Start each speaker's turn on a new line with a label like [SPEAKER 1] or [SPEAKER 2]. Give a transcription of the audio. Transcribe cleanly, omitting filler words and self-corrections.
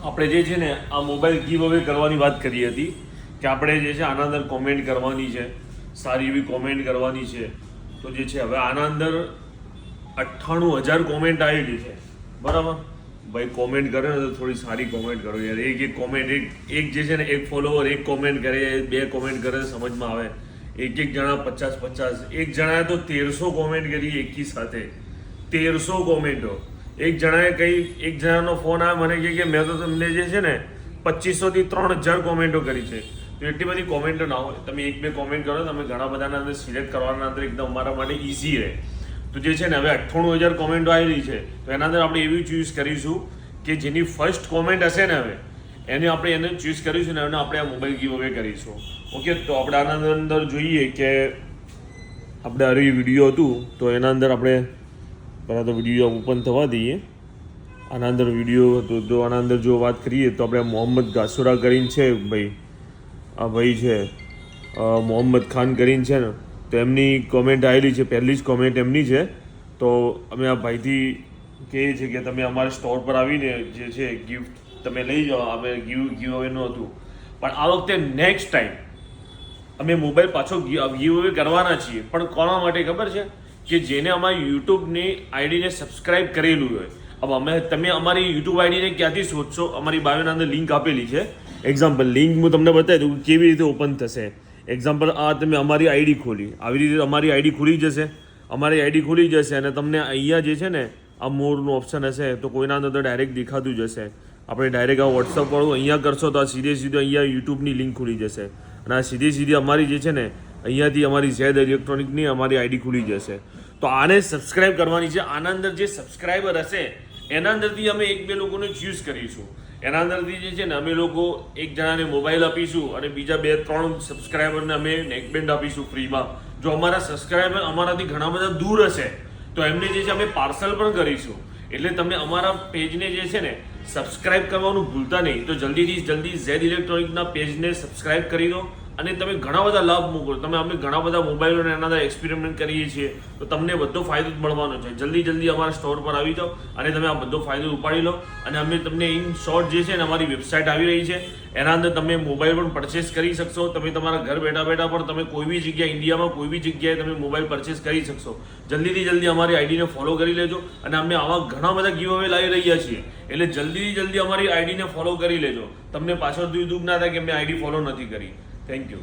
[SPEAKER 1] આપણે જે છે ને આ મોબાઈલ ગીવ અવે કરવાની વાત કરી હતી કે આપણે જે છે આના અંદર કોમેન્ટ કરવાની છે, સારી એવી કોમેન્ટ કરવાની છે. તો જે છે હવે આના અંદર 98,000 કોમેન્ટ આવેલી છે, બરાબર. ભાઈ કોમેન્ટ કરે ને તો થોડી સારી કોમેન્ટ કરો યાર. એક કોમેન્ટ એક જે છે ને એક ફોલોવર એક કોમેન્ટ કરે, બે કોમેન્ટ કરે સમજમાં આવે. એક જણા 50 એક જણાએ તો 1300 કોમેન્ટ કરી એકી સાથે. 1300 કોમેન્ટો. એક જણાનો ફોન આવે મને કે મેં તો તમને જે છે ને 2500 થી 3000 કોમેન્ટો કરી છે. તો એટલી બધી કોમેન્ટો ના હોય. તમે એક બે કોમેન્ટ કરો, તમે ઘણા બધાના અંદર સિલેક્ટ કરવાના અંદર એકદમ અમારા માટે ઇઝી રહે. તો જે છે ને હવે 98,000 કોમેન્ટો આવેલી છે, તો એના અંદર આપણે એવી ચૂઝ કરીશું કે જેની ફર્સ્ટ કોમેન્ટ હશે ને હવે એને ચૂઝ કરીશું ને એને આપણે આ મોબાઈલ ગીવ અવે કરીશું. ઓકે, તો આપણે આના અંદર જોઈએ કે આપણે આ વિડીયો હતું તો એના અંદર આપણે પહેલાં તો વિડીયો ઓપન થવા દઈએ. આના અંદર વિડીયો હતો તો આના અંદર જો વાત કરીએ તો આપણે મોહમ્મદ ગાસુરા કરીને છે ભાઈ, આ ભાઈ છે મોહમ્મદ ખાન કરીને છે ને, તો એમની કોમેન્ટ આવેલી છે, પહેલી જ કોમેન્ટ એમની છે. તો અમે આ ભાઈથી કહીએ છીએ કે તમે અમારા સ્ટોર પર આવીને જે છે ગિફ્ટ તમે લઈ જાઓ. અમે ગીવ અવેનું હતું, પણ આ વખતે નેક્સ્ટ ટાઈમ અમે મોબાઈલ પાછો ગીવ અવે કરવાના છીએ. પણ કોના માટે ખબર છે? કે જેને અમારી યુટ્યુબની આઈડીને સબસ્ક્રાઇબ કરેલું હોય. હવે તમે અમારી યુટ્યુબ આઈડીને ક્યાંથી શોધશો? અમારી બાયોના અંદર લિંક આપેલી છે. એક્ઝામ્પલ લિંક હું તમને બતાવી દઉં કેવી રીતે ઓપન થશે. એક્ઝામ્પલ આ તમે અમારી આઈડી ખોલી, આવી રીતે અમારી આઈડી ખુલી જશે. અમારી આઈડી ખુલી જશે અને તમને અહીંયા જે છે ને આ મોરનું ઓપ્શન હશે તો કોઈના અંદર તો ડાયરેક્ટ દેખાતું જશે. આપણે ડાયરેક્ટ આ વોટ્સઅપ વાળું અહીંયા કરશો તો આ સીધે અહીંયા યુટ્યુબની લિંક ખુલી જશે અને આ સીધી અમારી જે છે ને અહીંયાથી અમારી ઝેડ ઇલેક્ટ્રોનિકની અમારી આઈડી ખુલી જશે. તો આને સબસ્ક્રાઇબ કરવાની છે. આના અંદર જે સબસ્ક્રાઈબર હશે એના અંદરથી અમે એક બે લોકોને ચૂઝ કરીશું. એના અંદરથી જે છે ને અમે લોકો એક જણાને મોબાઈલ આપીશું અને બીજા 2-3 સબસ્ક્રાઈબરને અમે નેકબેન્ડ આપીશું ફ્રીમાં. જો અમારા સબસ્ક્રાઈબર અમારાથી ઘણા બધા દૂર હશે તો એમને જે છે અમે પાર્સલ પણ કરીશું. એટલે તમે અમારા પેજને જે છે ને સબસ્ક્રાઇબ કરવાનું ભૂલતા નહીં. તો જલ્દીથી જલ્દી ઝેડ ઇલેક્ટ્રોનિકના પેજને સબસ્ક્રાઇબ કરી દો અને તમે ઘણા બધા લાભ મૂકો. અમે ઘણા બધા મોબાઈલોને એના અંદર એક્સપેરિમેન્ટ કરીએ છીએ, તો તમને બધો ફાયદો જ મળવાનો છે. જલ્દી અમારા સ્ટોર પર આવી જાઓ અને તમે આ બધો ફાયદો ઉપાડી લો. અને અમે તમને ઇન શોર્ટ જે છે ને અમારી વેબસાઇટ આવી રહી છે એના અંદર તમે મોબાઈલ પણ પરચેસ કરી શકશો. તમે તમારા ઘર બેઠા પણ તમે કોઈ બી જગ્યાએ ઇન્ડિયામાં કોઈ બી જગ્યાએ તમે મોબાઈલ પરચેસ કરી શકશો. જલ્દી અમારી આઈડીને ફોલો કરી લેજો. અને અમે આવા ઘણા બધા ગીવ અવે લાવી રહ્યા છીએ, એટલે જલ્દી અમારી આઈડીને ફોલો કરી લેજો. તમને પાછળથી દુઃખ ના થાય કે મેં આઈડી ફોલો નથી કરી. Thank you.